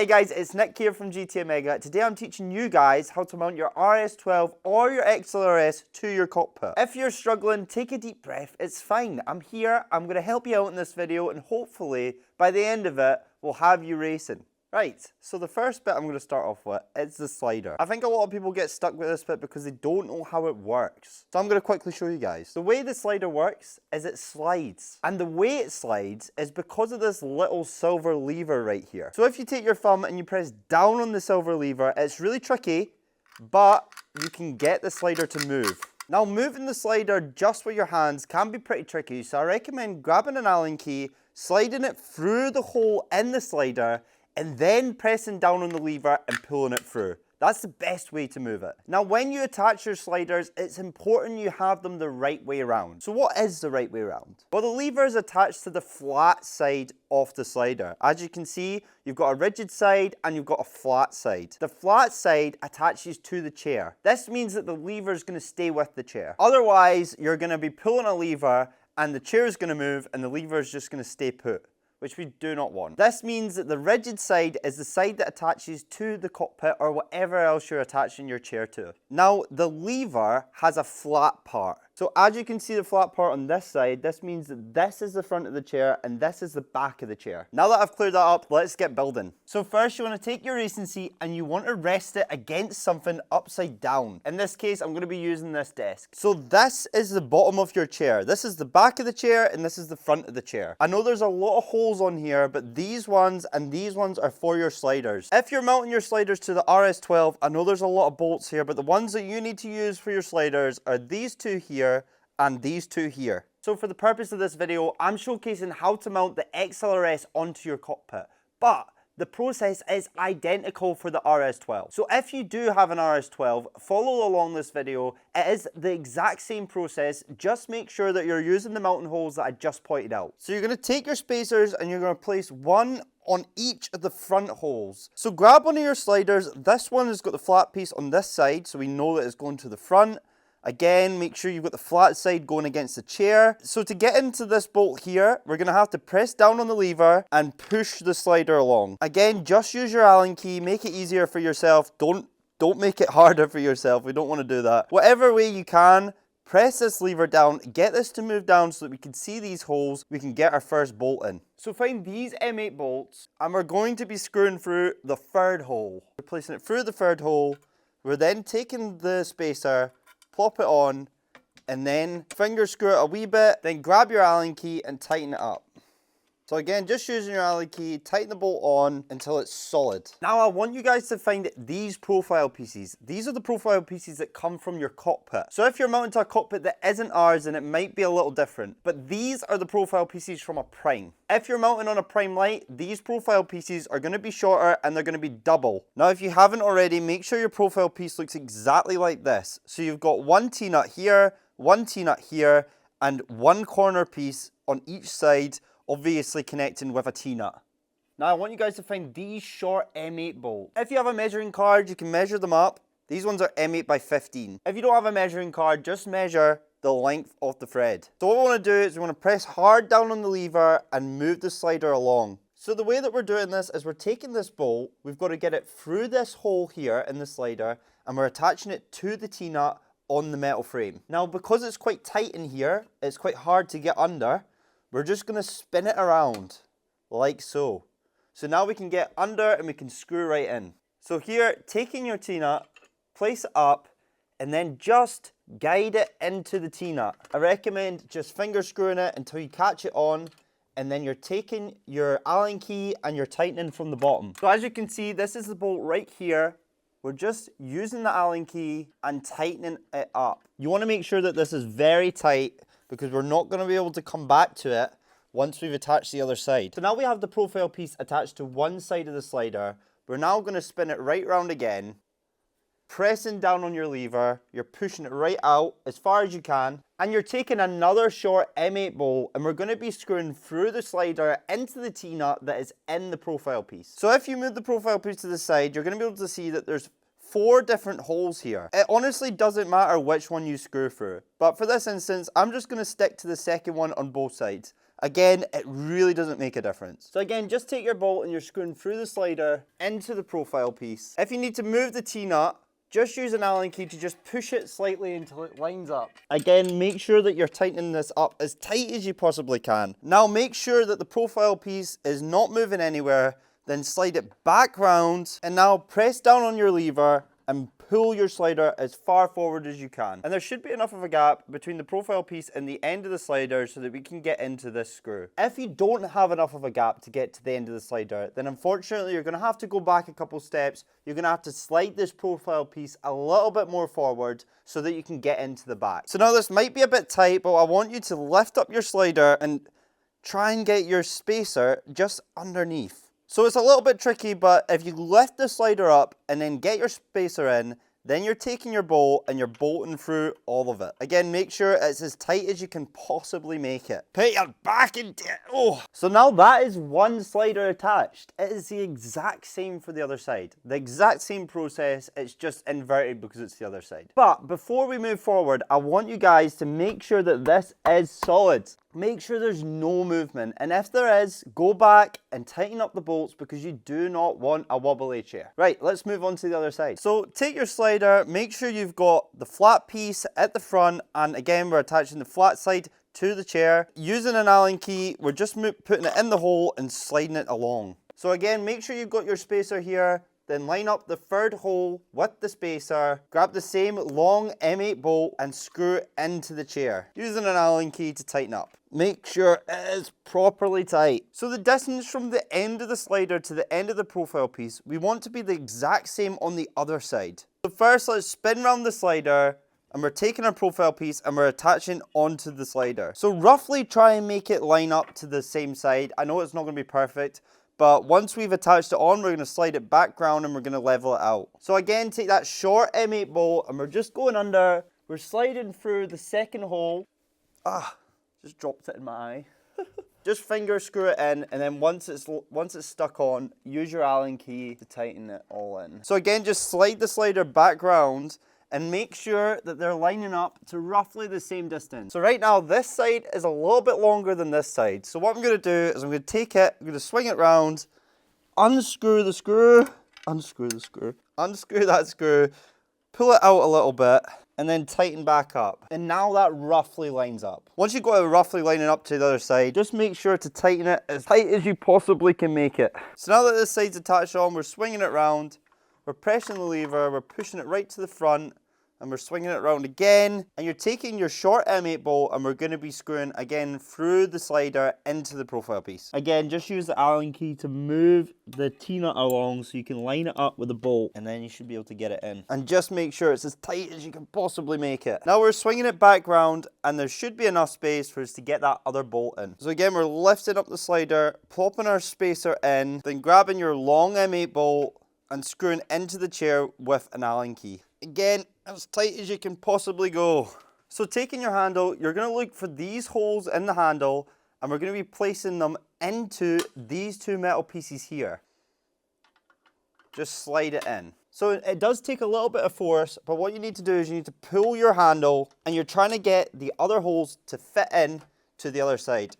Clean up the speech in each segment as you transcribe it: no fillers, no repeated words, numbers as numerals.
Hi guys, it's Nick here from GT Omega. Today I'm teaching you guys how to mount your RS12 or your XLRS to your cockpit. If you're struggling, take a deep breath, it's fine. I'm here, I'm going to help you out in this video, and hopefully by the end of it, we'll have you racing. Right, so the first bit I'm going to start off with is the slider. I think a lot of people get stuck with this bit because they don't know how it works. So I'm going to quickly show you guys. The way the slider works is it slides. And the way it slides is because of this little silver lever right here. So if you take your thumb and you press down on the silver lever, it's really tricky, but you can get the slider to move. Now moving the slider just with your hands can be pretty tricky, so I recommend grabbing an Allen key, sliding it through the hole in the slider, and then pressing down on the lever and pulling it through. That's the best way to move it. Now, when you attach your sliders, it's important you have them the right way around. So what is the right way around? Well, the lever is attached to the flat side of the slider. As you can see, you've got a rigid side and you've got a flat side. The flat side attaches to the chair. This means that the lever is going to stay with the chair. Otherwise, you're going to be pulling a lever and the chair is going to move and the lever is just going to stay put, which we do not want. This means that the rigid side is the side that attaches to the cockpit or whatever else you're attaching your chair to. Now, the lever has a flat part. So as you can see the flat part on this side, this means that this is the front of the chair and this is the back of the chair. Now that I've cleared that up, let's get building. So first you want to take your racing seat and you want to rest it against something upside down. In this case, I'm going to be using this desk. So this is the bottom of your chair. This is the back of the chair and this is the front of the chair. I know there's a lot of holes on here, but these ones and these ones are for your sliders. If you're mounting your sliders to the RS12, I know there's a lot of bolts here, but the ones that you need to use for your sliders are these two here and these two here. So for the purpose of this video, I'm showcasing how to mount the XLRS onto your cockpit, but the process is identical for the RS12. So if you do have an RS12, follow along this video. It is the exact same process. Just make sure that you're using the mounting holes that I just pointed out. So you're going to take your spacers and you're going to place one on each of the front holes. So grab one of your sliders. This one has got the flat piece on this side, so we know that it's going to the front. Again, make sure you've got the flat side going against the chair. So to get into this bolt here, we're going to have to press down on the lever and push the slider along. Again, just use your Allen key, make it easier for yourself. Don't make it harder for yourself. We don't want to do that. Whatever way you can, press this lever down, get this to move down so that we can see these holes, we can get our first bolt in. So find these M8 bolts and we're going to be screwing through the third hole. We're placing it through the third hole. We're then taking the spacer, plop it on, and then finger screw it a wee bit, then grab your Allen key and tighten it up. So again, just using your Allen key, tighten the bolt on until it's solid. Now I want you guys to find these profile pieces. These are the profile pieces that come from your cockpit. So if you're mounting to a cockpit that isn't ours, then it might be a little different. But these are the profile pieces from a Prime. If you're mounting on a Prime Light, these profile pieces are going to be shorter and they're going to be double. Now if you haven't already, make sure your profile piece looks exactly like this. So you've got one T-nut here, one T-nut here, and one corner piece on each side, obviously connecting with a T-nut. Now I want you guys to find these short M8 bolts. If you have a measuring card, you can measure them up. These ones are M8 by 15. If you don't have a measuring card, just measure the length of the thread. So what we want to do is we want to press hard down on the lever and move the slider along. So the way that we're doing this is we're taking this bolt, we've got to get it through this hole here in the slider, and we're attaching it to the T-nut on the metal frame. Now because it's quite tight in here, it's quite hard to get under, we're just going to spin it around like so. So now we can get under and we can screw right in. So here, taking your T-nut, place it up, and then just guide it into the T-nut. I recommend just finger screwing it until you catch it on, and then you're taking your Allen key and you're tightening from the bottom. So as you can see, this is the bolt right here. We're just using the Allen key and tightening it up. You want to make sure that this is very tight because we're not going to be able to come back to it once we've attached the other side. So now we have the profile piece attached to one side of the slider. We're now going to spin it right round again. Pressing down on your lever, you're pushing it right out as far as you can, and you're taking another short M8 bolt and we're going to be screwing through the slider into the T-nut that is in the profile piece. So if you move the profile piece to the side, you're going to be able to see that there's 4 different holes here. It honestly doesn't matter which one you screw through, but for this instance, I'm just going to stick to the second one on both sides. Again, it really doesn't make a difference. So again, just take your bolt and you're screwing through the slider into the profile piece. If you need to move the T-nut, just use an Allen key to just push it slightly until it lines up. Again, make sure that you're tightening this up as tight as you possibly can. Now make sure that the profile piece is not moving anywhere, then slide it back round, and now press down on your lever and pull your slider as far forward as you can. And there should be enough of a gap between the profile piece and the end of the slider so that we can get into this screw. If you don't have enough of a gap to get to the end of the slider, then unfortunately you're going to have to go back a couple steps. You're going to have to slide this profile piece a little bit more forward so that you can get into the back. So now this might be a bit tight, but I want you to lift up your slider and try and get your spacer just underneath. So it's a little bit tricky, but if you lift the slider up and then get your spacer in, then you're taking your bolt and you're bolting through all of it. Again, make sure it's as tight as you can possibly make it. Put your back into it. Oh. So now that is one slider attached. It is the exact same for the other side. The exact same process, it's just inverted because it's the other side. But before we move forward, I want you guys to make sure that this is solid. Make sure there's no movement, and if there is, go back and tighten up the bolts because you do not want a wobbly chair. Right, let's move on to the other side. So take your slider, make sure you've got the flat piece at the front, and again we're attaching the flat side to the chair. Using an Allen key, we're just putting it in the hole and sliding it along. So again, make sure you've got your spacer here. Then line up the third hole with the spacer, grab the same long M8 bolt and screw it into the chair, using an Allen key to tighten up. Make sure it is properly tight. So the distance from the end of the slider to the end of the profile piece, we want to be the exact same on the other side. So first let's spin around the slider, and we're taking our profile piece and we're attaching onto the slider. So roughly try and make it line up to the same side. I know it's not going to be perfect, but once we've attached it on, we're going to slide it back round and we're going to level it out. So again, take that short M8 bolt and we're just going under. We're sliding through the second hole. Just dropped it in my eye. Just finger screw it in, and then once it's stuck on, use your Allen key to tighten it all in. So again, just slide the slider back round and make sure that they're lining up to roughly the same distance. So right now, this side is a little bit longer than this side. So what I'm going to do is I'm going to take it, I'm going to swing it round, unscrew the screw, unscrew the screw, unscrew that screw, pull it out a little bit, and then tighten back up. And now that roughly lines up. Once you've got it roughly lining up to the other side, just make sure to tighten it as tight as you possibly can make it. So now that this side's attached on, we're swinging it round, we're pressing the lever, we're pushing it right to the front, and we're swinging it around again, and you're taking your short M8 bolt and we're going to be screwing again through the slider into the profile piece. Again, just use the Allen key to move the T-nut along so you can line it up with the bolt, and then you should be able to get it in. And just make sure it's as tight as you can possibly make it. Now we're swinging it back round, and there should be enough space for us to get that other bolt in. So again, we're lifting up the slider, plopping our spacer in, then grabbing your long M8 bolt and screwing into the chair with an Allen key. Again, as tight as you can possibly go. So taking your handle, you're going to look for these holes in the handle, and we're going to be placing them into these two metal pieces here. Just slide it in. So it does take a little bit of force, but what you need to do is you need to pull your handle, and you're trying to get the other holes to fit in to the other side.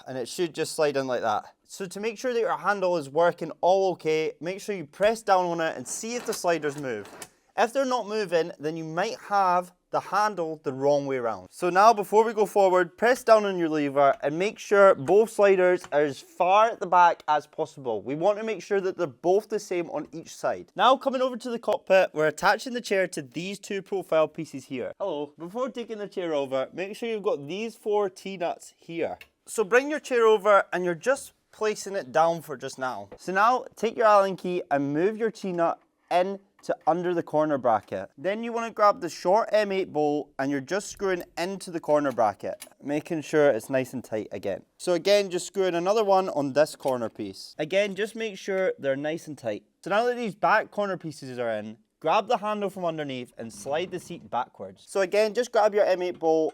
And it should just slide in like that. So to make sure that your handle is working all okay, make sure you press down on it and see if the sliders move. If they're not moving, then you might have the handle the wrong way around. So now before we go forward, press down on your lever and make sure both sliders are as far at the back as possible. We want to make sure that they're both the same on each side. Now coming over to the cockpit, we're attaching the chair to these two profile pieces here. Hello, before taking the chair over, make sure you've got these 4 T-nuts here. So bring your chair over and you're just placing it down for just now. So now take your Allen key and move your T-nut in to under the corner bracket. Then you want to grab the short M8 bolt and you're just screwing into the corner bracket, making sure it's nice and tight again. So again, just screwing another one on this corner piece. Again, just make sure they're nice and tight. So now that these back corner pieces are in, grab the handle from underneath and slide the seat backwards. So again, just grab your M8 bolt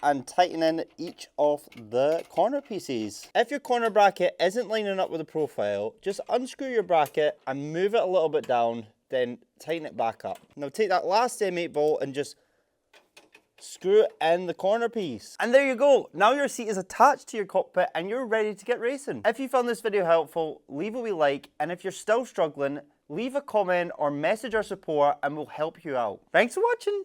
and tighten in each of the corner pieces. If your corner bracket isn't lining up with the profile, just unscrew your bracket and move it a little bit down, then tighten it back up. Now take that last M8 bolt and just screw in the corner piece. And there you go. Now your seat is attached to your cockpit and you're ready to get racing. If you found this video helpful, leave a wee like, and if you're still struggling, leave a comment or message our support and we'll help you out. Thanks for watching.